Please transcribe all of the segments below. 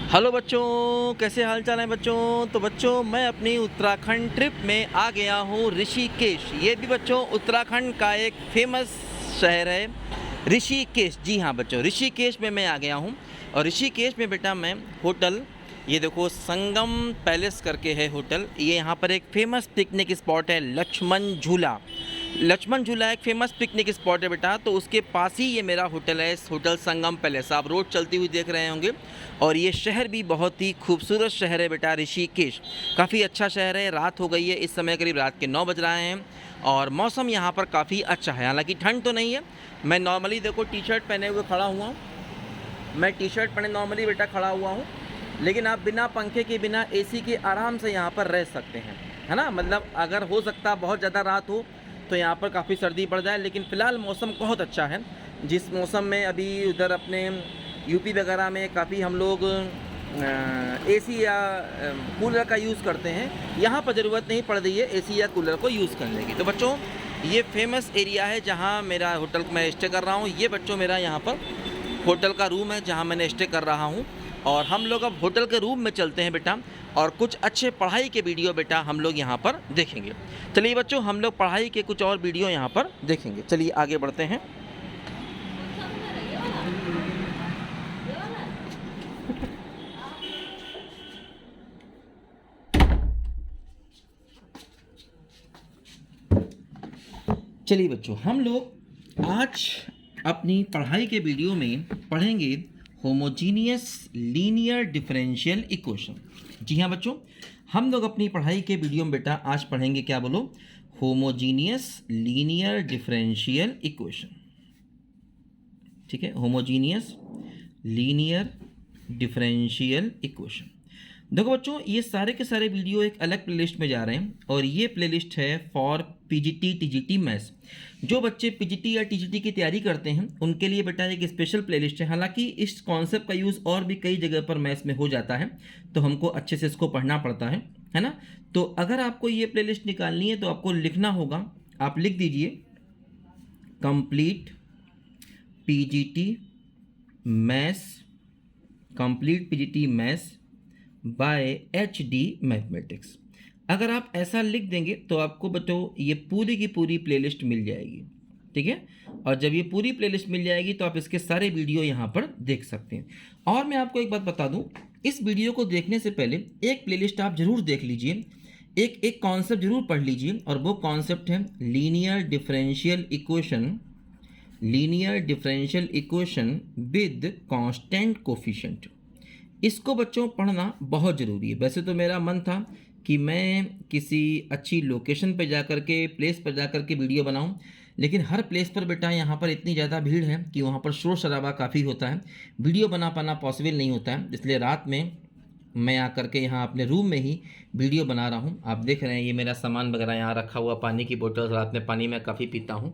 Hello बच्चों, कैसे हाल चाल है बच्चों। तो बच्चों मैं अपनी उत्तराखंड ट्रिप में आ गया हूँ ऋषिकेश। ये भी बच्चों उत्तराखंड का एक फेमस शहर है ऋषिकेश। जी हाँ बच्चों, ऋषिकेश में मैं आ गया हूँ। और ऋषिकेश में बेटा मैं होटल, ये देखो संगम पैलेस करके है होटल। ये यहाँ पर एक फेमस पिकनिक स्पॉट है लक्ष्मण झूला। लक्ष्मण झूला एक फेमस पिकनिक स्पॉट है बेटा, तो उसके पास ही ये मेरा होटल है, होटल संगम पैलेस। आप रोड चलती हुई देख रहे होंगे। और ये शहर भी बहुत ही खूबसूरत शहर है बेटा ऋषिकेश। काफ़ी अच्छा शहर है। रात हो गई है, इस समय करीब रात के 9 बज रहे हैं। और मौसम यहाँ पर काफ़ी अच्छा है, हालांकि ठंड तो नहीं है। मैं नॉर्मली देखो टी शर्ट पहने हुए खड़ा हुआ हूँ। मैं टी शर्ट पहने नॉर्मली बेटा खड़ा हुआ हूँ। लेकिन आप बिना पंखे के, बिना एसी के आराम से यहाँ पर रह सकते हैं, है ना। मतलब अगर हो सकता बहुत ज़्यादा रात हो तो यहाँ पर काफ़ी सर्दी पड़ जाए, लेकिन फ़िलहाल मौसम बहुत अच्छा है। जिस मौसम में अभी उधर अपने यूपी वगैरह में काफ़ी हम लोग एसी या कूलर का यूज़ करते हैं, यहाँ पर ज़रूरत नहीं पड़ रही है एसी या कूलर को यूज़ करने की। तो बच्चों ये फेमस एरिया है जहाँ मेरा होटल मैं स्टे कर रहा हूँ। ये बच्चों मेरा यहाँ पर होटल का रूम है जहाँ मैंने स्टे कर रहा हूँ। और हम लोग अब होटल के रूम में चलते हैं बेटा, और कुछ अच्छे पढ़ाई के वीडियो बेटा हम लोग यहाँ पर देखेंगे। चलिए बच्चों, हम लोग पढ़ाई के कुछ और वीडियो यहाँ पर देखेंगे। चलिए आगे बढ़ते हैं। चलिए बच्चों, हम लोग आज अपनी पढ़ाई के वीडियो में पढ़ेंगे होमोजीनियस लीनियर डिफरेंशियल इक्वेशन। जी हाँ बच्चों, हम लोग अपनी पढ़ाई के वीडियो में बेटा आज पढ़ेंगे, क्या बोलो, होमोजीनियस लीनियर डिफरेंशियल इक्वेशन। ठीक है, होमोजीनियस लीनियर डिफरेंशियल इक्वेशन। देखो बच्चों, ये सारे के सारे वीडियो एक अलग प्लेलिस्ट में जा रहे हैं, और ये प्लेलिस्ट है फॉर पीजीटी टीजीटी मैथ्स। जो बच्चे पीजीटी या टीजीटी की तैयारी करते हैं उनके लिए बेटा एक स्पेशल प्लेलिस्ट है। हालांकि इस कॉन्सेप्ट का यूज़ और भी कई जगह पर मैथ्स में हो जाता है, तो हमको अच्छे से इसको पढ़ना पड़ता है ना। तो अगर आपको ये प्लेलिस्ट निकालनी है तो आपको लिखना होगा, आप लिख दीजिए complete PGT maths, complete PGT maths by HD mathematics. अगर आप ऐसा लिख देंगे तो आपको बच्चों ये पूरी की पूरी प्लेलिस्ट मिल जाएगी। ठीक है, और जब ये पूरी प्लेलिस्ट मिल जाएगी तो आप इसके सारे वीडियो यहाँ पर देख सकते हैं। और मैं आपको एक बात बता दूं, इस वीडियो को देखने से पहले एक प्लेलिस्ट आप जरूर देख लीजिए, एक कॉन्सेप्ट जरूर पढ़ लीजिए, और वो कॉन्सेप्ट है linear differential equation. Linear differential equation with constant coefficient. इसको बच्चों पढ़ना बहुत ज़रूरी है। वैसे तो मेरा मन था कि मैं किसी अच्छी लोकेशन पर जा कर के, प्लेस पर जा कर के वीडियो बनाऊं, लेकिन हर प्लेस पर बेटा यहाँ पर इतनी ज़्यादा भीड़ है कि वहाँ पर शोर शराबा काफ़ी होता है, वीडियो बना पाना पॉसिबल नहीं होता है। इसलिए रात में मैं आकर के यहाँ अपने रूम में ही वीडियो बना रहा हूँ। आप देख रहे हैं ये मेरा सामान वगैरह यहाँ रखा हुआ, पानी की बोतल। रात में पानी मैं काफ़ी पीता हूँ,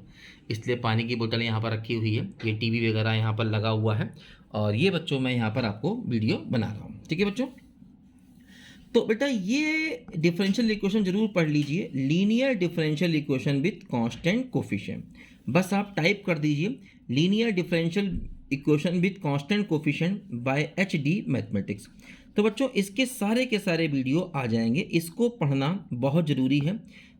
इसलिए पानी की बोतल यहाँ पर रखी हुई है। ये टीवी वगैरह यहाँ पर लगा हुआ है, और ये बच्चों मैं यहाँ पर आपको वीडियो बना रहा हूँ। ठीक है बच्चों, तो बेटा ये डिफरेंशियल इक्वेशन जरूर पढ़ लीजिए, linear differential equation with constant coefficient. बस आप टाइप कर दीजिए linear differential equation with constant coefficient bye HD mathematics. तो बच्चों इसके सारे के सारे वीडियो आ जाएंगे। इसको पढ़ना बहुत ज़रूरी है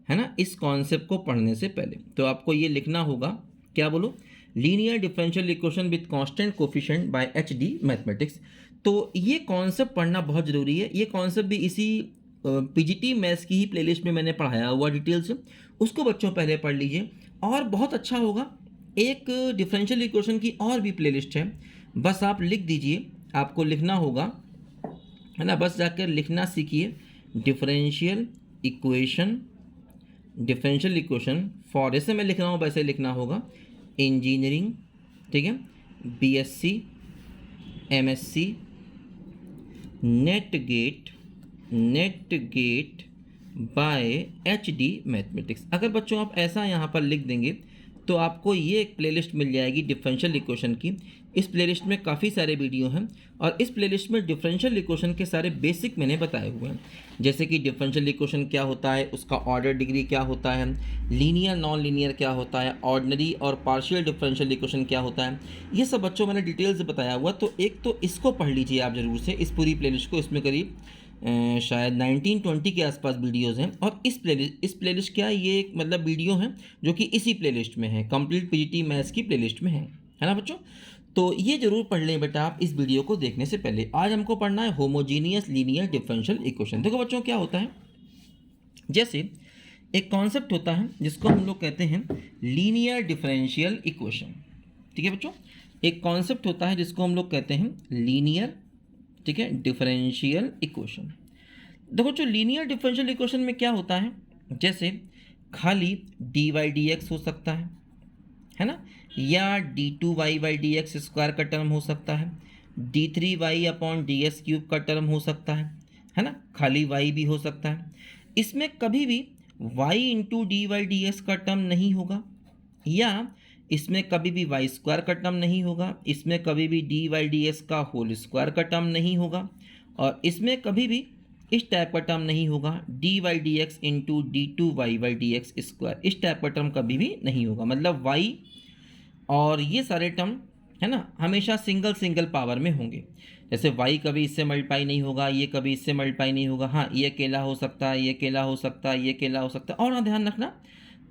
ना। इस कॉन्सेप्ट को पढ़ने से पहले तो आपको ये लिखना होगा, क्या बोलो, linear differential equation with constant coefficient bye HD mathematics. तो ये कॉन्सेप्ट पढ़ना बहुत ज़रूरी है। ये कॉन्सेप्ट भी इसी पीजीटी मैथ्स की ही प्लेलिस्ट में मैंने पढ़ाया हुआ डिटेल से, उसको बच्चों पहले पढ़ लीजिए और बहुत अच्छा होगा। एक डिफरेंशियल इक्वेशन की और भी प्लेलिस्ट है, बस आप लिख दीजिए, आपको लिखना होगा, है ना। बस जाकर लिखना सीखिए, differential equation, differential equation for, जैसे मैं लिख रहा हूँ वैसे लिखना होगा, इंजीनियरिंग, ठीक है, BSc, MSc, NET GATE bye HD mathematics. अगर बच्चों आप ऐसा यहाँ पर लिख देंगे तो आपको ये एक प्लेलिस्ट मिल जाएगी डिफरेंशियल इक्वेशन की। इस प्लेलिस्ट में काफ़ी सारे वीडियो हैं और इस प्लेलिस्ट में डिफरेंशियल इक्वेशन के सारे बेसिक मैंने बताए हुए हैं, जैसे कि डिफरेंशियल इक्वेशन क्या होता है, उसका ऑर्डर डिग्री क्या होता है, लीनियर नॉन लीनियर क्या होता है, ऑर्डिनरी और पार्शियल डिफरेंशियल इक्वेशन क्या होता है, ये सब बच्चों मैंने डिटेल से बताया हुआ। तो एक तो इसको पढ़ लीजिए आप ज़रूर से, इस पूरी प्लेलिस्ट को। इसमें करीब शायद 19-20 के आसपास वीडियोस हैं। और इस प्लेलिस्ट क्या है, ये एक मतलब वीडियो हैं जो कि इसी प्लेलिस्ट में है, कंप्लीट पीजीटी मैथ्स की प्लेलिस्ट में है ना बच्चों। तो ये जरूर पढ़ लें बेटा आप इस वीडियो को देखने से पहले। आज हमको पढ़ना है होमोजीनियस लीनियर डिफरेंशियल इक्वेशन। देखो बच्चों क्या होता है, जैसे एक कॉन्सेप्ट होता है जिसको हम लोग कहते हैं लीनियर डिफरेंशियल इक्वेशन। ठीक है बच्चों, एक कॉन्सेप्ट होता है जिसको हम लोग कहते हैं लीनियर, ठीक है, डिफरेंशियल इक्वेशन। देखो जो लीनियर डिफरेंशियल इक्वेशन में क्या होता है, जैसे खाली डी वाई डी एक्स हो सकता है ना, या D two Y by D x square का टर्म हो सकता है, D three Y upon D x cube का टर्म हो सकता है ना, खाली वाई भी हो सकता है। इसमें कभी भी Y into D Y D X का टर्म नहीं होगा, या इसमें कभी भी वाई स्क्वायर का टर्म नहीं होगा, इसमें कभी भी डी वाई डी एक्स का होल स्क्वायर का टर्म नहीं होगा, और इसमें कभी भी इस टाइप का टर्म नहीं होगा, d Y D x into d two Y by D x square, इस टाइप का टर्म कभी भी नहीं होगा। मतलब वाई और ये सारे टर्म है ना हमेशा सिंगल सिंगल पावर में होंगे। जैसे वाई कभी इससे मल्टीप्लाई नहीं होगा, ये कभी इससे मल्टीप्लाई नहीं होगा, हाँ ये अकेला हो सकता है, ये अकेला हो सकता है, ये अकेला हो सकता है। और हाँ ध्यान रखना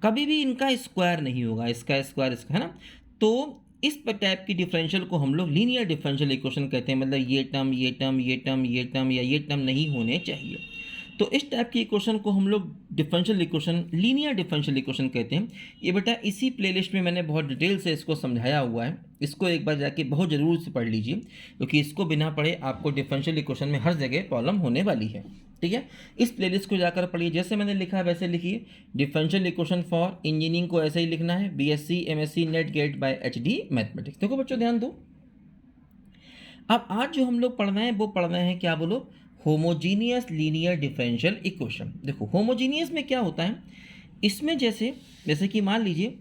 कभी भी इनका स्क्वायर नहीं होगा, इसका स्क्वायर इसका, है ना। तो इस टाइप की डिफरेंशियल को हम लोग लीनियर डिफरेंशियल इक्वेशन कहते हैं। मतलब ये टर्म ये टर्म ये टर्म ये टर्म या ये टर्म नहीं होने चाहिए। तो इस टाइप की इक्वेशन को हम लोग differential equation, linear differential equation कहते हैं। ये बेटा इसी प्लेलिस्ट में मैंने बहुत डिटेल से इसको समझाया हुआ है, इसको एक बार जाके बहुत ज़रूर से पढ़ लीजिए, क्योंकि इसको बिना पढ़े आपको डिफरेंशियल इक्वेशन में हर जगह प्रॉब्लम होने वाली है। ठीक है, इस प्लेलिस्ट को जाकर पढ़िए, जैसे मैंने लिखा है वैसे लिखिए। डिफरेंशियल इक्वेशन फॉर इंजीनियरिंग को ऐसे ही लिखना है, BSc MSc NET GATE bye HD mathematics. देखो बच्चों ध्यान दो, अब आज जो हम लोग पढ़ रहे हैं वो पढ़ रहे हैं क्या बोलो, होमोजीनियस लीनियर डिफरेंशियल इक्वेशन। देखो होमोजीनियस में क्या होता है, इसमें जैसे कि मान लीजिए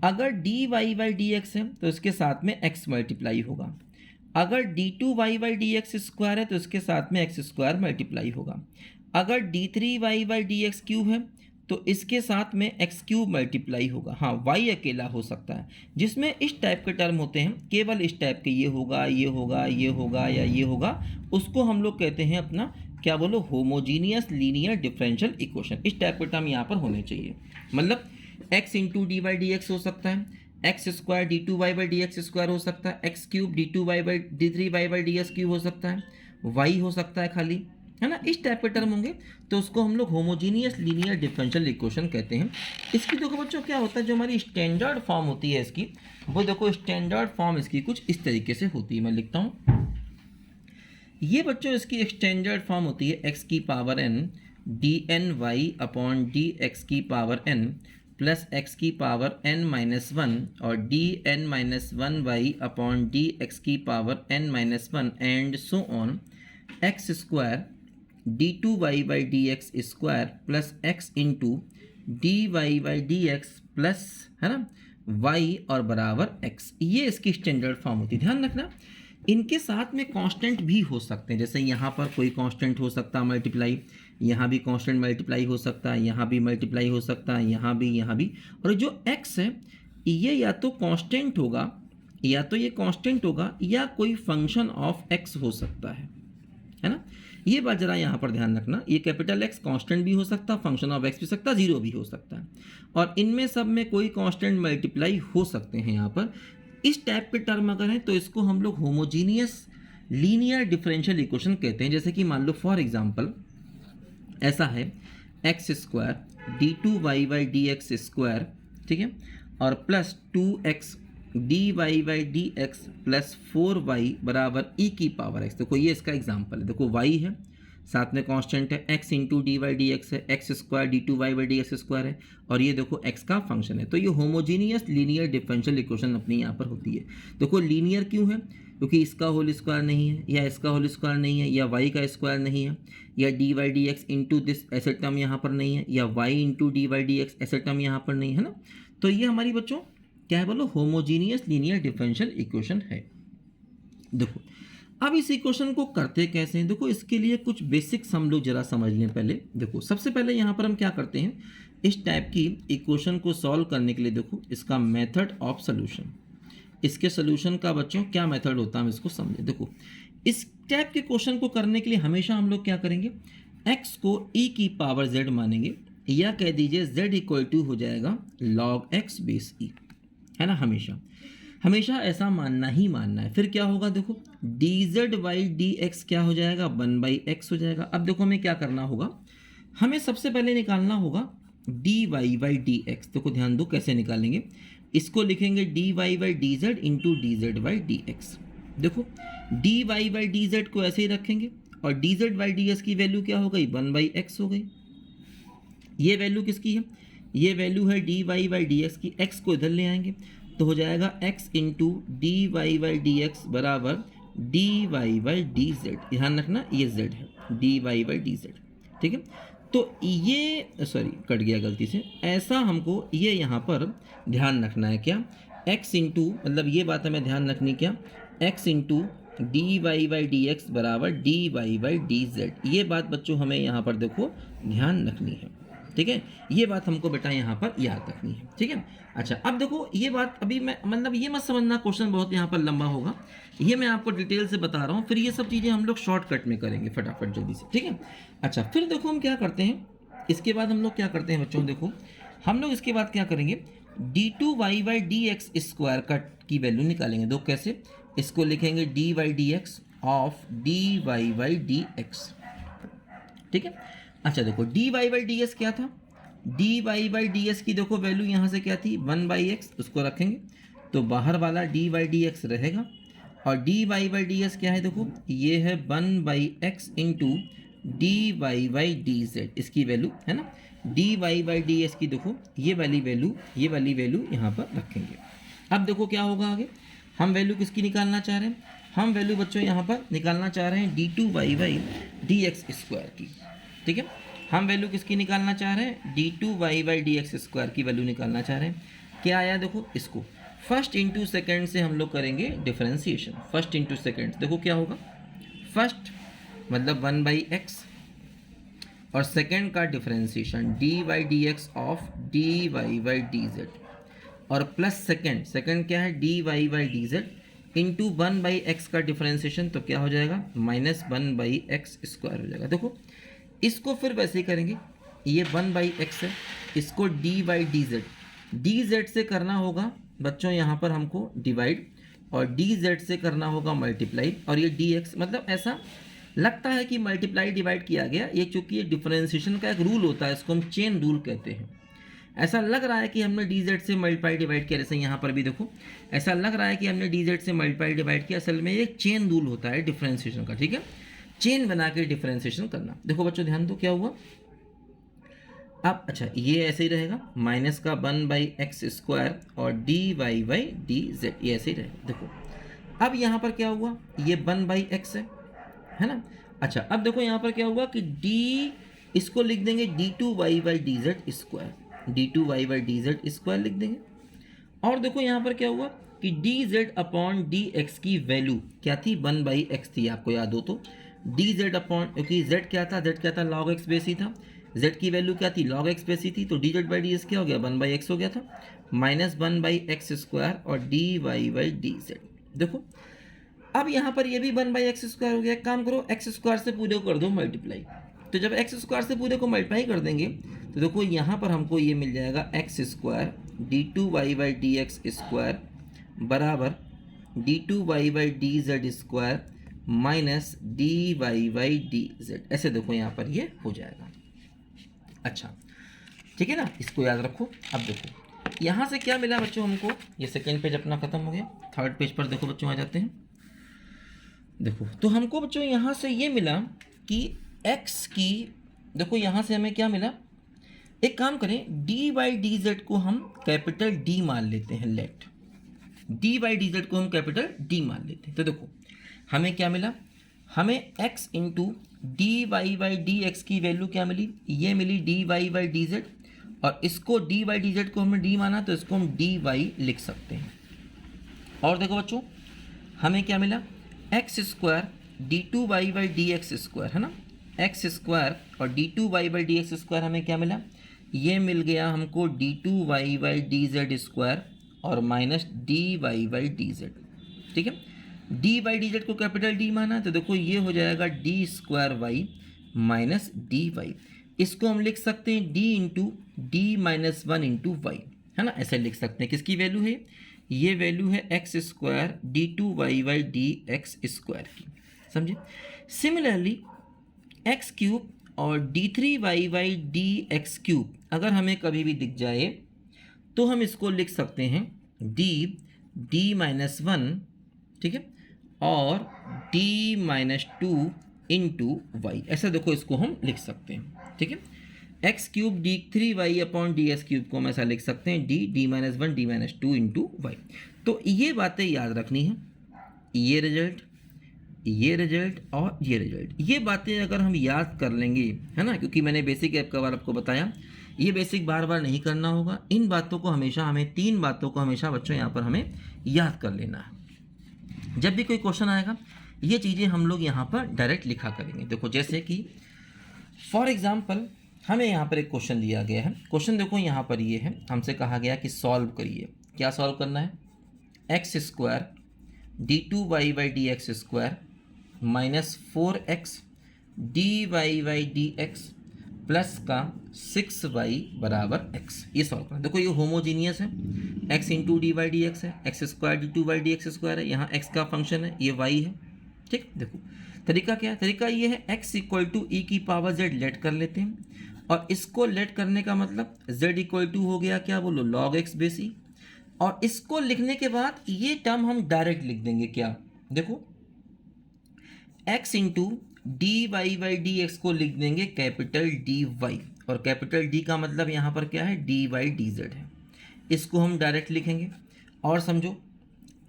अगर d y by D x है तो इसके साथ में एक्स मल्टीप्लाई होगा, अगर d two Y by D x square है तो इसके साथ में एक्स स्क्वायर मल्टीप्लाई होगा, अगर d three y by D x cube है तो इसके साथ में एक्स क्यूब मल्टीप्लाई होगा। हाँ वाई अकेला हो सकता है, जिसमें इस टाइप के टर्म होते हैं, केवल इस टाइप के, ये होगा ये होगा ये होगा या ये होगा, उसको हम लोग कहते हैं अपना क्या बोलो, होमोजीनियस लीनियर डिफरेंशियल इक्वेशन। इस टाइप के टर्म यहाँ पर होने चाहिए। मतलब x into D Y D x हो सकता है, x square d two Y by D x square हो सकता है, x cube d two Y by d three y by D x cube हो सकता है, वाई हो सकता है खाली, है ना, इस टाइप के टर्म होंगे तो उसको हम लोग होमोजीनियस लीनियर डिफरेंशियल इक्वेशन कहते हैं। इसकी देखो बच्चों क्या होता है, जो हमारी स्टैंडर्ड फॉर्म होती है इसकी, वो देखो स्टैंडर्ड फॉर्म इसकी कुछ इस तरीके से होती है। मैं लिखता हूँ, ये बच्चों इसकी स्टैंडर्ड फॉर्म होती है एक्स की power n d n y upon D x की पावर एन प्लस एक्स की पावर एन माइनस वन और d n minus one y upon D x की power n minus one and so on x square d two Y by D x square plus x into D y by D x plus, है ना, Y और बराबर x. ये इसकी standard form होती है। ध्यान रखना इनके साथ में कांस्टेंट भी हो सकते हैं, जैसे यहाँ पर कोई कांस्टेंट हो सकता है मल्टीप्लाई, यहाँ भी कांस्टेंट मल्टीप्लाई हो सकता है, यहाँ भी मल्टीप्लाई हो सकता है, यहाँ भी। और जो एक्स है ये या तो कांस्टेंट होगा, या तो ये कांस्टेंट होगा, या कोई फंक्शन ऑफ एक्स हो सकता है ना। ये बात जरा यहाँ पर ध्यान रखना, ये कैपिटल एक्स कांस्टेंट भी हो सकता है, फंक्शन ऑफ एक्स भी सकता है, जीरो भी हो सकता है, और इनमें सब में कोई कांस्टेंट मल्टीप्लाई हो सकते हैं। यहाँ पर इस टाइप के टर्म अगर हैं तो इसको हम लोग होमोजीनियस लीनियर डिफरेंशियल इक्वेशन कहते हैं। जैसे कि मान लो फॉर एग्जांपल ऐसा है x square d two Y by D x square, ठीक है, और plus two x d y by D x plus four y बराबर ई की पावर एक्स। देखो ये इसका एग्जाम्पल है, देखो वाई है, साथ में कांस्टेंट है, x into D Y D x है, x square d two Y by D x square है, और ये देखो एक्स का फंक्शन है। तो ये होमोजीनियस लीनियर डिफरेंशियल इक्वेशन अपनी यहाँ पर होती है। देखो लीनियर क्यों है, क्योंकि इसका होल स्क्वायर नहीं है, या इसका होल स्क्वायर नहीं है, या वाई का स्क्वायर नहीं है, या d Y D x into this ऐसे टर्म यहाँ पर नहीं है, या y into D Y D x ऐसे टर्म यहाँ पर नहीं है ना। तो ये हमारी बच्चों क्या है बोलो, होमोजीनियस लीनियर डिफरेंशियल इक्वेशन है। देखो अब इस इक्वेशन को करते कैसे हैं, देखो इसके लिए कुछ बेसिक्स हम लोग जरा समझ लें पहले। देखो सबसे पहले यहाँ पर हम क्या करते हैं, इस टाइप की इक्वेशन को सॉल्व करने के लिए देखो इसका मेथड ऑफ सोल्यूशन, इसके सोल्यूशन का बच्चों क्या मेथड होता है हम इसको समझें। देखो इस टाइप के क्वेश्चन को करने के लिए हमेशा हम लोग क्या करेंगे, x को e की पावर z मानेंगे, या कह दीजिए z इक्वल टू हो जाएगा log x बेस e, है ना। हमेशा हमेशा ऐसा मानना ही मानना है। फिर क्या होगा, देखो dz बाई dx क्या हो जाएगा, 1/x हो जाएगा। अब देखो हमें क्या करना होगा, हमें सबसे पहले निकालना होगा dy बाई dx। देखो ध्यान दो कैसे निकालेंगे, इसको लिखेंगे dy by dz into dz by dx। देखो dy बाई dz को ऐसे ही रखेंगे और dz बाई ds की वैल्यू क्या हो गई, 1/x हो गई। ये वैल्यू किसकी है, ये वैल्यू है dy बाई dx की, x को इधर ले आएंगे तो हो जाएगा x into dy by dx बराबर dy बाई dz। ध्यान रखना ये z है, dy बाई dz, ठीक है। तो ये सॉरी कट गया गलती से, ऐसा हमको ये यहाँ पर ध्यान रखना है क्या, x इंटू मतलब ये बात हमें ध्यान रखनी क्या, x into dy by dx बराबर dy बाई dz। ये बात बच्चों हमें यहाँ पर देखो ध्यान रखनी है, ठीक है। ये बात हमको बेटा यहाँ पर याद रखनी है, ठीक है। अच्छा अब देखो ये बात अभी मैं मतलब ये मत समझना क्वेश्चन बहुत यहाँ पर लंबा होगा, ये मैं आपको डिटेल से बता रहा हूँ, फिर ये सब चीज़ें हम लोग शॉर्टकट में करेंगे फटाफट जल्दी से, ठीक है। अच्छा फिर देखो हम क्या करते हैं, इसके बाद हम लोग क्या करते हैं बच्चों, देखो हम लोग इसके बाद क्या करेंगे, d2y by D x square की वैल्यू निकालेंगे। दो कैसे, इसको लिखेंगे dy by D x of dy by D x, ठीक है। अच्छा देखो dy बाई डी एस क्या था, dy बाई डी एस की देखो वैल्यू यहाँ से क्या थी 1/x, उसको रखेंगे तो बाहर वाला dy बाई डी एक्स रहेगा, और dy बाई डी एस क्या है, देखो ये है 1/x into dy by d Z, इसकी वैल्यू है ना, dy बाई डी एस की देखो ये वाली वैल्यू यहाँ पर रखेंगे। अब देखो क्या होगा आगे, हम वैल्यू किसकी निकालना चाह रहे हैं, हम वैल्यू बच्चों यहाँ पर निकालना चाह रहे हैं d2y by D x square की, ठीक है। हम वैल्यू किसकी निकालना चाह रहे हैं, d2y by D x square की वैल्यू निकालना चाह रहे हैं। क्या आया देखो, इसको फर्स्ट इंटू सेकेंड से हम लोग करेंगे डिफरेंशिएशन, फर्स्ट इंटू सेकेंड। देखो क्या होगा, फर्स्ट मतलब 1/x और सेकेंड का differentiation dy by D x of dy by d Z, और प्लस सेकेंड क्या है dy by d Z into 1/x का डिफरेंशिएशन, तो क्या हो जाएगा -1/x स्क्वायर हो जाएगा। देखो इसको फिर वैसे ही करेंगे, ये 1/x है, इसको dy बाई डी जेड से करना होगा बच्चों यहाँ पर हमको डिवाइड, और dz से करना होगा मल्टीप्लाई, और ये dx मतलब ऐसा लगता है कि मल्टीप्लाई डिवाइड किया गया, ये चूंकि ये डिफरेंशिएशन का एक रूल होता है, इसको हम चेन रूल कहते हैं। ऐसा लग रहा है कि हमने dz से मल्टीप्लाई डिवाइड किया, जैसे यहाँ पर भी देखो ऐसा लग रहा है कि हमने dz से मल्टीप्लाई डिवाइड किया, असल में ये चेन रूल होता है डिफरेंशिएशन का, ठीक है। चेन बना के डिफरेंशिएशन करना। देखो बच्चों ध्यान दो क्या हुआ, अब अच्छा ये ऐसे ही रहेगा माइनस का 1/x स्क्वायर और dy बाई डी जेड, ये ऐसे ही रहेगा। देखो अब यहाँ पर क्या हुआ, ये 1/x है ना। अच्छा अब देखो यहाँ पर क्या हुआ कि d इसको लिख देंगे d2y by d z square, d2y by d z square लिख देंगे। और देखो यहाँ पर क्या हुआ कि dz अपॉन dx की वैल्यू क्या थी, 1/x थी, आपको याद हो तो dz अपॉन, क्योंकि z क्या था log x बेस ही था, z की वैल्यू क्या थी log x बेस ही थी, तो dz बाई डी क्या हो गया 1/x हो गया था, माइनस 1/x स्क्वायर और dy बाई डी जेड। देखो अब यहाँ पर ये भी 1/x स्क्वायर हो गया, काम करो x स्क्वायर से पूरे को कर दो मल्टीप्लाई, तो जब x स्क्वायर से पूरे को मल्टीप्लाई कर देंगे तो देखो यहाँ पर हमको ये मिल जाएगा x square d2y by D x square बराबर d2y by d z square minus dy by d Z, ऐसे देखो यहाँ पर ये हो जाएगा। अच्छा ठीक है ना, इसको याद रखो। अब देखो यहाँ से क्या मिला बच्चों हमको, ये सेकेंड पेज अपना खत्म हो गया, थर्ड पेज पर देखो बच्चों आ जाते हैं। देखो तो हमको बच्चों यहाँ से ये मिला कि x की, देखो यहाँ से हमें क्या मिला, एक काम करें dy बाई डी जेड को हम कैपिटल D मान लेते हैं, let dy by d z को हम कैपिटल D मान लेते हैं। तो देखो हमें क्या मिला, हमें x into dy by D x की वैल्यू क्या मिली, ये मिली dy बाई डी जेड, और इसको डी बाई डी जेड को हमने डी माना तो इसको हम डी वाई लिख सकते हैं। और देखो बच्चों हमें क्या मिला, x square d two Y by D x square, है ना, एक्स स्क्वायर और d two Y by D x square हमें क्या मिला, ये मिल गया हमको d two Y by d z square और minus d y by d z. ठीक है, डी बाई डी जेड को कैपिटल डी माना तो देखो ये हो जाएगा d square y minus d y. इसको हम लिख सकते हैं D into D minus one into y, है ना, ऐसे लिख सकते हैं। किसकी वैल्यू है, ये वैल्यू है x square d two Y by D x square की, समझे। सिमिलरली एक्स क्यूब और d three y by D x cube अगर हमें कभी भी दिख जाए तो हम इसको लिख सकते हैं डी माइनस वन, ठीक है, और D minus two into y, ऐसा देखो इसको हम लिख सकते हैं। ठीक है, x cube d three Y upon D x cube को हम ऐसा लिख सकते हैं D minus one D minus two into y. तो ये बातें याद रखनी है, ये रिजल्ट और ये रिजल्ट, ये बातें अगर हम याद कर लेंगे, है ना, क्योंकि मैंने बेसिक ऐप का बार आपको बताया, ये बेसिक बार बार नहीं करना होगा। इन बातों को हमेशा हमें, तीन बातों को हमेशा बच्चों यहाँ पर हमें याद कर लेना है। जब भी कोई क्वेश्चन आएगा ये चीज़ें हम लोग यहाँ पर डायरेक्ट लिखा करेंगे। देखो जैसे कि फॉर एग्जाम्पल हमें यहाँ पर एक क्वेश्चन दिया गया है, क्वेश्चन देखो यहाँ पर ये है, हमसे कहा गया कि सॉल्व करिए। क्या सॉल्व करना है, x square d two Y by D x square minus four x d y by D x plus का सिक्स वाई बराबर एक्स, ये सॉल्व करना। देखो ये होमोजीनियस है, x into d by D x है, x square d two by D x square है, यहाँ एक्स का फंक्शन है, ये वाई है। ठीक, देखो तरीका क्या है, तरीका ये है एक्स इक्वल टू ई की पावर जेड लेट कर लेते हैं, और इसको लेट करने का मतलब जेड इक्वल टू हो गया क्या, बोलो लॉग एक्स बेस ई, और इसको लिखने के बाद ये टर्म हम डायरेक्ट लिख देंगे क्या, देखो x into D y by D x को लिख देंगे कैपिटल डी वाई, और कैपिटल डी का मतलब यहाँ पर क्या है, डी वाई डी जेड है, इसको हम डायरेक्ट लिखेंगे। और समझो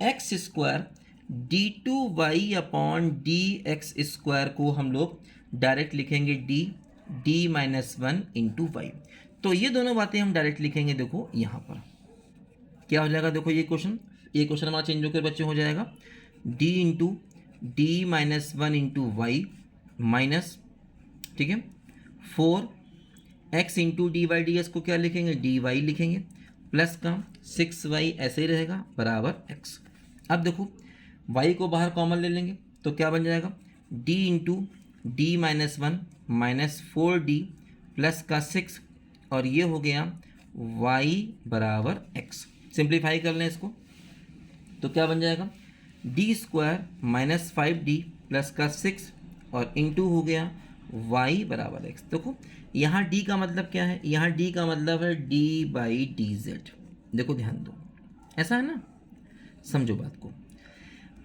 x square d two y upon D x square को हम लोग डायरेक्ट लिखेंगे D minus one into y. तो ये दोनों बातें हम डायरेक्ट लिखेंगे। देखो यहाँ पर क्या हो जाएगा, देखो ये क्वेश्चन हमारा चेंज होकर बच्चे हो जाएगा D into D minus one into y minus, ठीक है, four x into D Y D x को क्या लिखेंगे, डी वाई लिखेंगे, प्लस का सिक्स वाई ऐसे ही रहेगा बराबर एक्स। अब देखो y को बाहर कॉमन ले लेंगे तो क्या बन जाएगा, d into D minus one minus four D plus का सिक्स, और ये हो गया y बराबर x। सिंप्लीफाई कर लें इसको तो क्या बन जाएगा, d square minus five D plus का सिक्स और इंटू हो गया y बराबर x। देखो यहाँ d का मतलब क्या है, यहाँ d का मतलब है d बाई डी जेड। देखो ध्यान दो, ऐसा है ना, समझो बात को।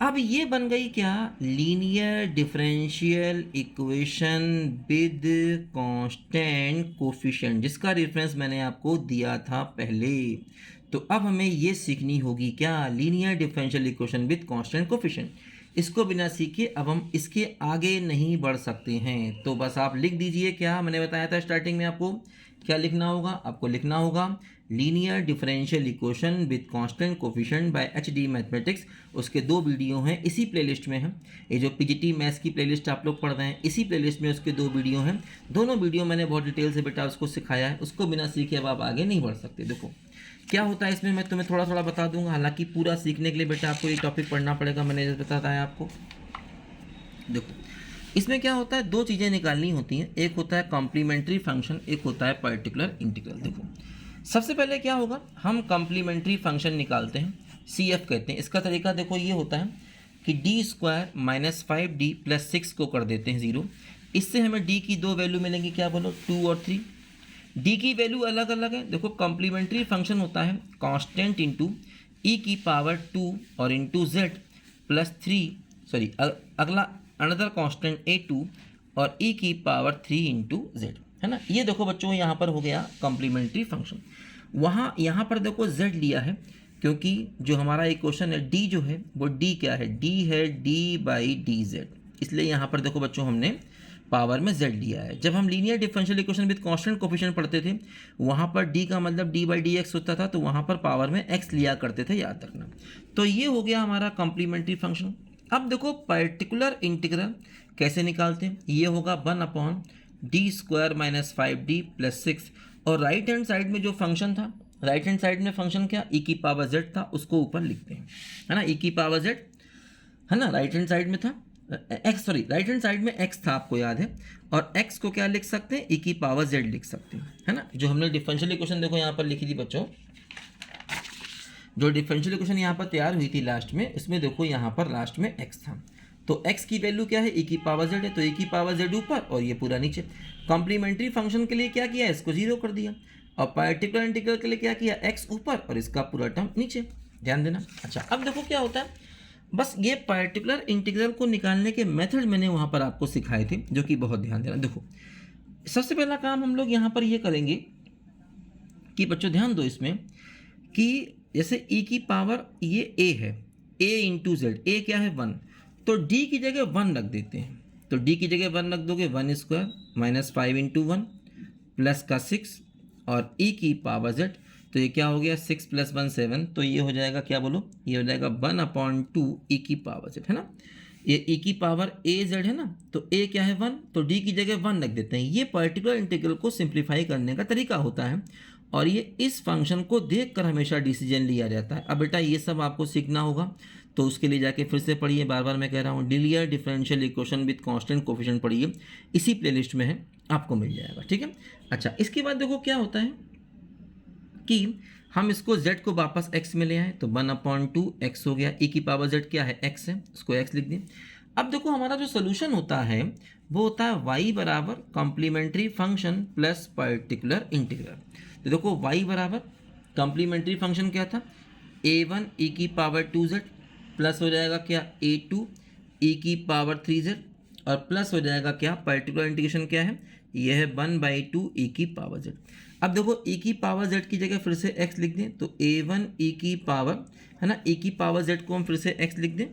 अब ये बन गई क्या, linear differential equation with constant coefficient, जिसका रेफरेंस मैंने आपको दिया था पहले। तो अब हमें ये सीखनी होगी क्या, linear differential equation with constant coefficient. इसको बिना सीखे अब हम इसके आगे नहीं बढ़ सकते हैं। तो बस आप लिख दीजिए, क्या मैंने बताया था स्टार्टिंग में आपको क्या लिखना होगा, आपको लिखना होगा linear differential equation with constant coefficient bye HD mathematics. उसके दो वीडियो हैं, इसी प्लेलिस्ट में हैं। ये जो पीजीटी मैथ्स की प्लेलिस्ट आप लोग पढ़ रहे हैं, इसी प्लेलिस्ट में उसके दो वीडियो हैं। दोनों वीडियो मैंने बहुत डिटेल से बेटा उसको सिखाया है, उसको बिना सीखे अब आप आगे नहीं बढ़ सकते। देखो क्या होता है इसमें, मैं तुम्हें थोड़ा थोड़ा बता दूंगा, हालांकि पूरा सीखने के लिए बेटा आपको ये टॉपिक पढ़ना पड़ेगा, मैंने बताया है आपको। देखो इसमें क्या होता है, दो चीज़ें निकालनी होती हैं, एक होता है कॉम्प्लीमेंट्री फंक्शन, एक होता है पर्टिकुलर इंटीग्रल। देखो सबसे पहले क्या होगा, हम कॉम्प्लीमेंट्री फंक्शन निकालते हैं, CF कहते हैं। इसका तरीका देखो ये होता है कि D square minus five D plus six को कर देते हैं ज़ीरो। इससे हमें डी की दो वैल्यू मिलेंगी, क्या बोलो, 2 और 3। डी की वैल्यू अलग अलग है। देखो कॉम्प्लीमेंट्री फंक्शन होता है कांस्टेंट इंटू ई की पावर 2 और इंटू जेड प्लस 3, अगला अनदर कांस्टेंट A2 और e की पावर 3 इंटू जेड, है ना। ये देखो बच्चों यहाँ पर हो गया कॉम्प्लीमेंट्री फंक्शन। यहाँ पर देखो z लिया है, क्योंकि जो हमारा इक्वेशन है d जो है वो d क्या है, d है d बाई डी जेड, इसलिए यहाँ पर देखो बच्चों हमने पावर में z लिया है। जब हम linear differential equation with constant coefficient पढ़ते थे वहाँ पर d का मतलब d/dx होता था, तो वहाँ पर पावर में x लिया करते थे, याद रखना। तो ये हो गया हमारा कॉम्प्लीमेंट्री फंक्शन। अब देखो पर्टिकुलर इंटीग्रल कैसे निकालते हैं। ये होगा 1/d² - 5d + 6, और राइट हैंड साइड में जो फंक्शन था, राइट हैंड साइड में फंक्शन क्या e⁻z था, उसको ऊपर लिखते हैं, है ना। e⁻z है ना, राइट हैंड साइड में था राइट हैंड साइड में x था, आपको याद है, और x को क्या लिख सकते हैं, e⁻z लिख सकते हैं, है ना। जो हमने डिफरेंशियल इक्वेशन देखो यहाँ पर लिखी थी बच्चों, जो डिफरेंशियल इक्वेशन यहाँ पर तैयार हुई थी लास्ट में, इसमें देखो यहाँ पर लास्ट में x था, तो x की वैल्यू क्या है, e⁻z है, तो e⁻z ऊपर और ये पूरा नीचे। कॉम्प्लीमेंट्री फंक्शन के लिए क्या किया, इसको 0 कर दिया, और पर्टिकुलर इंटीग्रल के लिए क्या किया, x ऊपर और इसका पूरा टर्म नीचे, ध्यान देना। अच्छा, अब देखो क्या होता है, बस ये पर्टिकुलर इंटीग्रल को निकालने के मेथड मैंने वहाँ पर आपको सिखाए थे, जो कि बहुत ध्यान देना। देखो सबसे पहला काम हम लोग यहाँ पर ये करेंगे कि बच्चों ध्यान दो इसमें, कि जैसे e की पावर ये a है, a × z, a क्या है 1, तो d की जगह 1 रख देते हैं, तो d की जगह 1 रख दोगे, 1² - 5 × 1 प्लस का 6 और e⁻z, तो ये क्या हो गया 6 + 1 7, तो ये हो जाएगा क्या बोलो, ये हो जाएगा 1/2 e⁻z, है ना। ये e⁻az है ना, तो a क्या है 1, तो d की जगह 1 रख देते हैं। ये पर्टिकुलर इंटीग्रल को सिंप्लीफाई करने का तरीका होता है, और ये इस फंक्शन को देखकर हमेशा डिसीजन लिया जाता है। अब बेटा ये सब आपको सीखना होगा, तो उसके लिए जाके फिर से पढ़िए, बार बार मैं कह रहा हूँ, linear differential equation with constant coefficient पढ़िए, इसी प्लेलिस्ट में है, आपको मिल जाएगा, ठीक है। अच्छा, इसके बाद देखो क्या होता है कि हम इसको z को वापस x में ले आए, तो 1/2 x हो गया, e⁻z क्या है, x है, इसको x लिख दें। अब देखो हमारा जो सोल्यूशन होता है वो होता है y बराबर complementary function plus particular integral. तो देखो y बराबर कॉम्प्लीमेंट्री फंक्शन क्या था, a1 e⁻2z प्लस हो जाएगा क्या a2 e⁻3z, और प्लस हो जाएगा क्या, पर्टिकुलर इंटीग्रेशन क्या है, यह है 1/2 e⁻z। अब देखो e⁻z की जगह फिर से x लिख दें, तो a1 है ना, e⁻z को हम फिर से x लिख दें,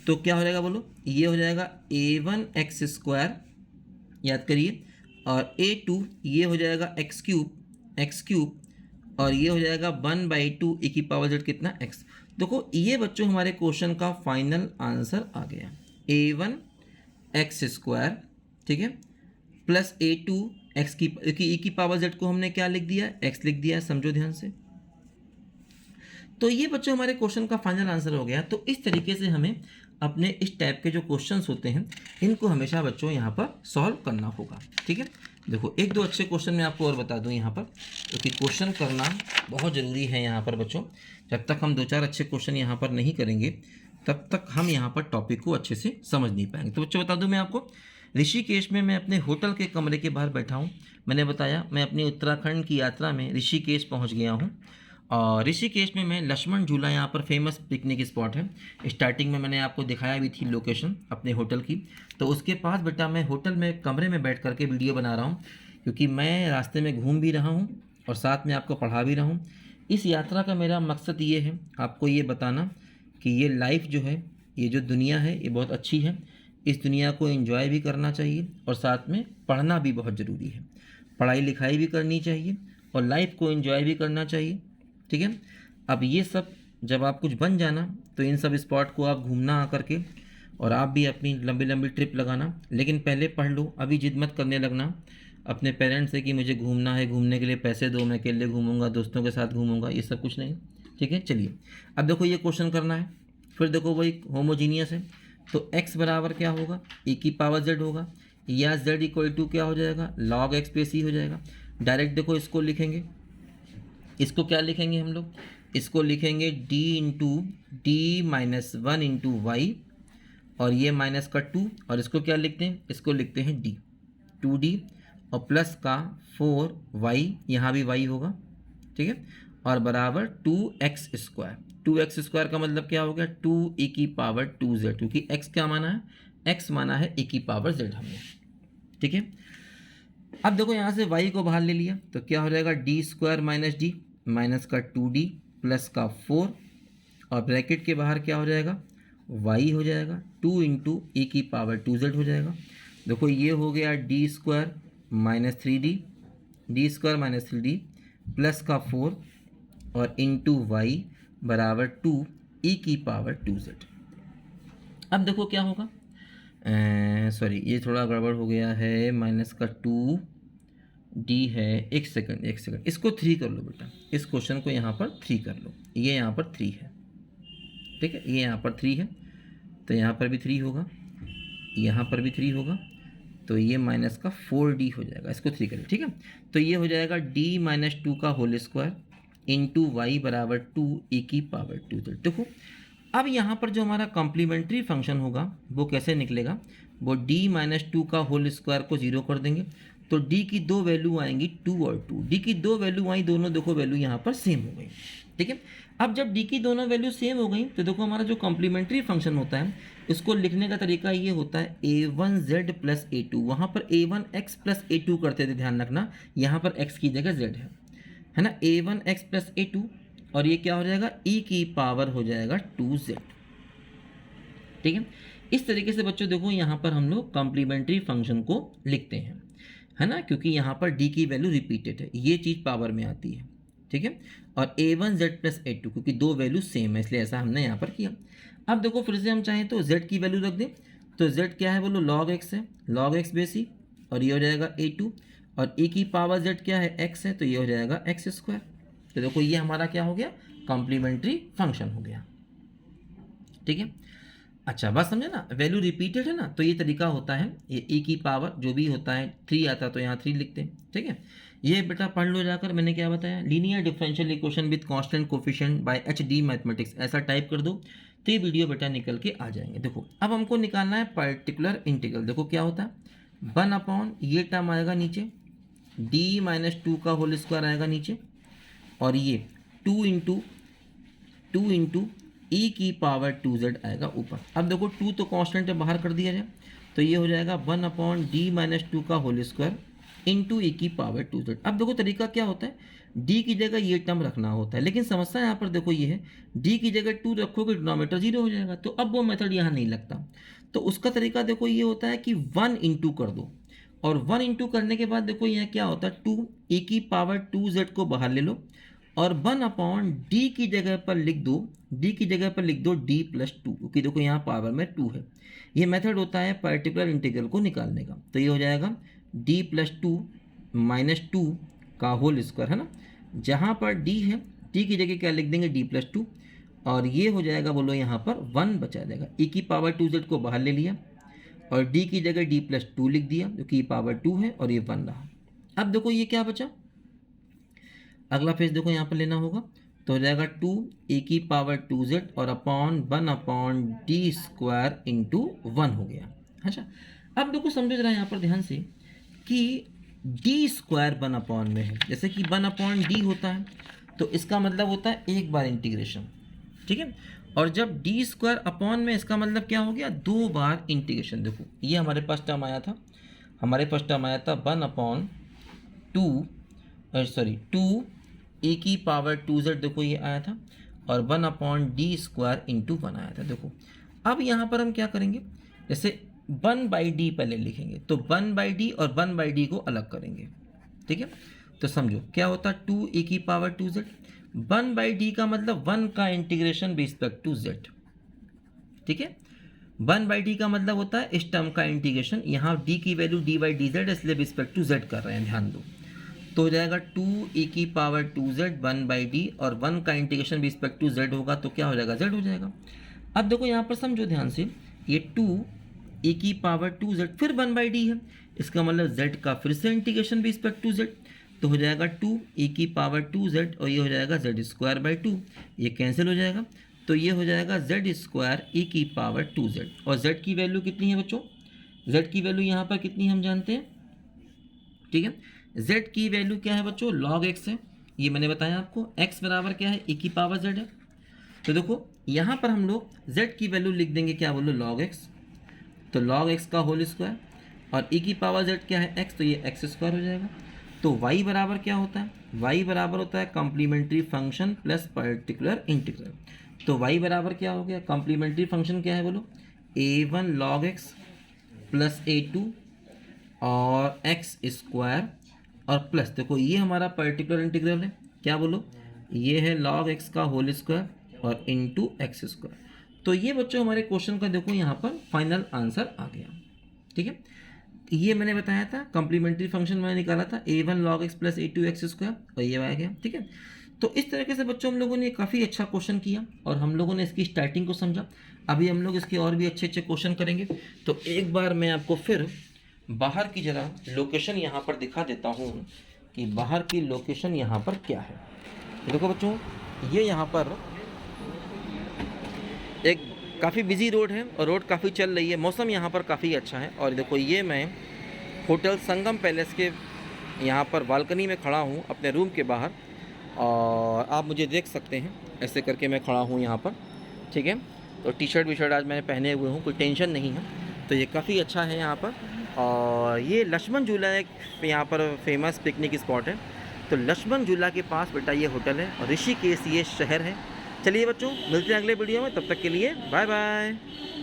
तो क्या हो जाएगा बोलो, ये हो जाएगा a1x², याद करिए, और a2 ये हो जाएगा x3, और ये हो जाएगा 1/2 e⁻z कितना, x। देखो ये बच्चों हमारे क्वेश्चन का फाइनल आंसर आ गया, a1x², ठीक है, प्लस a2 x की e⁻z को हमने क्या लिख दिया, x लिख दिया, समझो ध्यान से। तो ये बच्चों हमारे क्वेश्चन का फाइनल आंसर हो गया। तो इस तरीके से हमें अपने इस टाइप के जो क्वेश्चंस होते हैं इनको हमेशा बच्चों यहाँ पर सॉल्व करना होगा, ठीक है। देखो एक दो अच्छे क्वेश्चन मैं आपको और बता दूँ यहाँ पर, क्योंकि क्वेश्चन करना बहुत ज़रूरी है यहाँ पर बच्चों। जब तक हम 2-4 अच्छे क्वेश्चन यहाँ पर नहीं करेंगे तब तक हम यहाँ पर टॉपिक को अच्छे से समझ नहीं पाएंगे। तो बच्चों बता दूँ मैं आपको, ऋषिकेश में मैं अपने होटल के कमरे के बाहर बैठा हूँ। मैंने बताया मैं अपनी उत्तराखंड की यात्रा में ऋषिकेश पहुँच गया हूँ, और ऋषिकेश में मैं लक्ष्मण झूला यहाँ पर फेमस पिकनिक स्पॉट है। स्टार्टिंग में मैंने आपको दिखाया भी थी लोकेशन अपने होटल की, तो उसके पास बेटा मैं होटल में कमरे में बैठ करके वीडियो बना रहा हूँ, क्योंकि मैं रास्ते में घूम भी रहा हूँ और साथ में आपको पढ़ा भी रहा हूँ। इस यात्रा का मेरा मकसद ये है आपको ये बताना कि ये लाइफ जो है, ये जो दुनिया है, ये बहुत अच्छी है। इस दुनिया को एंजॉय भी करना चाहिए और साथ में पढ़ना भी बहुत ज़रूरी है। पढ़ाई लिखाई भी करनी चाहिए और लाइफ को एंजॉय भी करना चाहिए, ठीक है। अब ये सब जब आप कुछ बन जाना तो इन सब स्पॉट को आप घूमना आकर के, और आप भी अपनी लंबी लंबी ट्रिप लगाना, लेकिन पहले पढ़ लो। अभी जिद मत करने लगना अपने पेरेंट्स से कि मुझे घूमना है, घूमने के लिए पैसे दो, मैं अकेले घूमूंगा, दोस्तों के साथ घूमूंगा, ये सब कुछ नहीं, ठीक है। चलिए अब देखो ये क्वेश्चन करना है, फिर देखो वही होमोजीनियस है, तो x बराबर क्या होगा, e⁻z होगा, या z इक्वल टू क्या हो जाएगा, log x पे c हो जाएगा। डायरेक्ट देखो इसको लिखेंगे, इसको क्या लिखेंगे हम लोग, इसको लिखेंगे d × d-1 × y, और ये माइनस का 2, और इसको क्या लिखते हैं, इसको लिखते हैं d, 2d, और प्लस का 4y, यहाँ भी y होगा, ठीक है, और बराबर 2x²। 2x² का मतलब क्या हो गया, 2e⁻2z, क्योंकि x क्या माना है, x माना है e⁻z हमने, ठीक है। अब देखो यहाँ से y को बाहर ले लिया तो क्या हो जाएगा, d² - d, माइनस का 2d प्लस का 4, और ब्रैकेट के बाहर क्या हो जाएगा, वाई हो जाएगा, 2 इंटू ई की पावर 2z हो जाएगा। देखो ये हो गया D square minus 3d plus का 4 और इंटू वाई बराबर 2 ई की पावर 2z। अब देखो क्या होगा, सॉरी ये थोड़ा गड़बड़ हो गया है, माइनस का 2d है, एक सेकंड इसको 3 कर लो बेटा, इस क्वेश्चन को यहाँ पर 3 कर लो, ये यहाँ पर 3 है, ठीक है, ये यहाँ पर 3 है, तो यहाँ पर भी 3 होगा, यहाँ पर भी 3 होगा, तो ये माइनस का 4d हो जाएगा, इसको 3 करें, ठीक है। तो ये हो जाएगा d माइनस 2 का होल स्क्वायर इंटू वाई बराबर 2 ई की पावर 2z। देखो अब यहाँ पर जो हमारा कॉम्प्लीमेंट्री फंक्शन होगा वो कैसे निकलेगा, वो d माइनस 2 का होल स्क्वायर को 0 कर देंगे, तो d की दो वैल्यू आएंगी 2 और 2, d की दो वैल्यू आई, दोनों देखो वैल्यू यहाँ पर सेम हो गई, ठीक है। अब जब d की दोनों वैल्यू सेम हो गई तो देखो हमारा जो कॉम्प्लीमेंट्री फंक्शन होता है इसको लिखने का तरीका ये होता है a1z प्लस a2, वहाँ पर a1x प्लस a2 करते थे, ध्यान रखना यहाँ पर x की जगह z है ना, a1x प्लस a2, और ये क्या हो जाएगा e की पावर हो जाएगा 2z, ठीक है। इस तरीके से बच्चों देखो यहाँ पर हम लोग कॉम्प्लीमेंट्री फंक्शन को लिखते हैं, है ना, क्योंकि यहाँ पर d की वैल्यू रिपीटेड है, ये चीज़ पावर में आती है, ठीक है। और a1z प्लस a2 क्योंकि दो वैल्यू सेम है इसलिए ऐसा हमने यहाँ पर किया। अब देखो फिर से हम चाहें तो z की वैल्यू रख दें, तो z क्या है बोलो, log x है, log x बेसी, और ये हो जाएगा a2, और e की पावर z क्या है, x है, तो ये हो जाएगा x स्क्वायर। तो देखो ये हमारा क्या हो गया, कॉम्प्लीमेंट्री फंक्शन हो गया, ठीक है। अच्छा बात समझे ना, वैल्यू रिपीटेड है ना, तो ये तरीका होता है, ये e की पावर जो भी होता है 3 आता तो यहाँ 3 लिखते हैं, ठीक है। ये बेटा पढ़ लो जाकर, मैंने क्या बताया, linear differential equation with constant coefficient by HD mathematics, ऐसा टाइप कर दो तो ये वीडियो बेटा निकल के आ जाएंगे। देखो अब हमको निकालना है पर्टिकुलर इंटीग्रल, देखो क्या होता है 1 अपॉन ये टर्म आएगा नीचे, d माइनस 2 का होल स्क्वायर आएगा नीचे, और ये 2 इंटू ई की पावर 2z आएगा ऊपर। अब देखो 2 तो कांस्टेंट है, बाहर कर दिया जाए, तो ये हो जाएगा 1 अपॉन डी माइनस 2 का होल स्क्वायर इंटू ई की पावर 2z। अब देखो तरीका क्या होता है, d की जगह ये टर्म रखना होता है, लेकिन समस्या यहाँ पर देखो ये है, d की जगह 2 रखोगे डिनोमिनेटर 0 हो जाएगा, तो अब वो मेथड यहाँ नहीं लगता। तो उसका तरीका देखो ये होता है कि 1 इंटू कर दो, और 1 इंटू करने के बाद देखो यहाँ क्या होता है, 2 ई की पावर 2z को बाहर ले लो, और 1 अपॉन डी की जगह पर लिख दो d प्लस 2, क्योंकि देखो यहाँ पावर में 2 है। ये मेथड होता है पर्टिकुलर इंटीग्रल को निकालने का, तो ये हो जाएगा d प्लस 2 माइनस 2 का होल स्क्वायर, है ना, जहाँ पर d है d की जगह क्या लिख देंगे, d प्लस 2, और ये हो जाएगा बोलो यहाँ पर 1 बचा जाएगा, e की पावर 2z को बाहर ले लिया, और d की जगह d प्लस 2 लिख दिया, क्योंकि पावर 2 है, और ये 1 रहा। अब देखो ये क्या बचा, अगला फेज देखो यहाँ पर लेना होगा, तो हो जाएगा 2 ए की पावर 2z और upon 1 upon D square into 1 हो गया। अच्छा अब देखो समझो जरा यहाँ पर ध्यान से कि डी स्क्वायर 1 अपॉन में है, जैसे कि 1 अपॉन डी होता है तो इसका मतलब होता है एक बार इंटीग्रेशन, ठीक है, और जब डी स्क्वायर अपॉन में इसका मतलब क्या हो गया, 2 बार इंटीग्रेशन। देखो ये हमारे पास टर्म आया था 1 अपॉन 2 ए की पावर 2z, देखो ये आया था, और 1 अपॉन डी स्क्वायर इंटू 1 आया था। देखो अब यहाँ पर हम क्या करेंगे, जैसे 1 बाई डी पहले लिखेंगे, तो 1 बाई डी और 1 बाई डी को अलग करेंगे, ठीक है। तो समझो क्या होता है 2 ए की पावर 2z, 1 बाई डी का मतलब 1 का इंटीग्रेशन रिस्पेक्ट टू z, ठीक है। 1 बाई डी का मतलब होता है इस टर्म का इंटीग्रेशन, यहाँ d की value D by d Z इसलिए रिस्पेक्ट टू z कर रहे हैं, ध्यान दो। तो हो जाएगा 2 ए की पावर 2z 1 बाई डी, और 1 का इंटीग्रेशन रिस्पेक्ट टू z होगा, तो क्या हो जाएगा, z हो जाएगा। अब देखो यहाँ पर समझो ध्यान से, ये 2 ए की पावर 2z फिर 1 बाई डी है, इसका मतलब z का फिर से इंटीग्रेशन रिस्पेक्ट टू z, तो हो जाएगा 2 ए की पावर 2z, और ये हो जाएगा z स्क्वायर बाई 2, ये कैंसिल हो जाएगा, तो ये हो जाएगा z स्क्वायर ए की पावर 2z। और z की वैल्यू कितनी है बच्चों, z की वैल्यू यहाँ पर कितनी हम जानते हैं, ठीक है, z की वैल्यू क्या है बच्चों, log x है, ये मैंने बताया आपको, x बराबर क्या है, e की पावर z है। तो देखो यहाँ पर हम लोग z की वैल्यू लिख देंगे क्या बोलो, log x, तो log x का होल स्क्वायर, और e की पावर z क्या है x, तो ये x स्क्वायर हो जाएगा। तो y बराबर क्या होता है, y बराबर होता है complementary function plus particular integral. तो y बराबर क्या हो गया, कॉम्प्लीमेंट्री फंक्शन क्या है बोलो, a1 log x plus a2 और x स्क्वायर और प्लस, देखो ये हमारा पर्टिकुलर इंटीग्रल है, क्या बोलो, ये है log x का होल स्क्वायर और इनटू एक्स स्क्वायर। तो ये बच्चों हमारे क्वेश्चन का देखो यहाँ पर फाइनल आंसर आ गया। ठीक है, ये मैंने बताया था, कॉम्प्लीमेंट्री फंक्शन मैंने निकाला था a1 log x plus a2 x square, और ये आ गया। ठीक है, तो इस तरीके से बच्चों हम लोगों ने काफ़ी अच्छा क्वेश्चन किया और हम लोगों ने इसकी स्टार्टिंग को समझा। अभी हम लोग इसके और भी अच्छे अच्छे क्वेश्चन करेंगे। तो एक बार मैं आपको फिर बाहर की जरा लोकेशन यहाँ पर दिखा देता हूँ कि बाहर की लोकेशन यहाँ पर क्या है। देखो बच्चों, ये यहाँ पर एक काफ़ी बिजी रोड है और रोड काफ़ी चल रही है, मौसम यहाँ पर काफ़ी अच्छा है। और देखो ये मैं होटल संगम पैलेस के यहाँ पर बालकनी में खड़ा हूँ अपने रूम के बाहर, और आप मुझे देख सकते हैं, ऐसे करके मैं खड़ा हूँ यहाँ पर। ठीक है, तो टी शर्ट वी शर्ट आज मैंने पहने हुए हूँ, कोई टेंशन नहीं है। तो ये काफ़ी अच्छा है यहाँ पर। और ये लक्ष्मण झूला एक यहाँ पर फेमस पिकनिक स्पॉट है। तो लक्ष्मण झूला के पास बेटा ये होटल है और ऋषिकेश ये शहर है। चलिए बच्चों, मिलते हैं अगले वीडियो में, तब तक के लिए बाय बाय।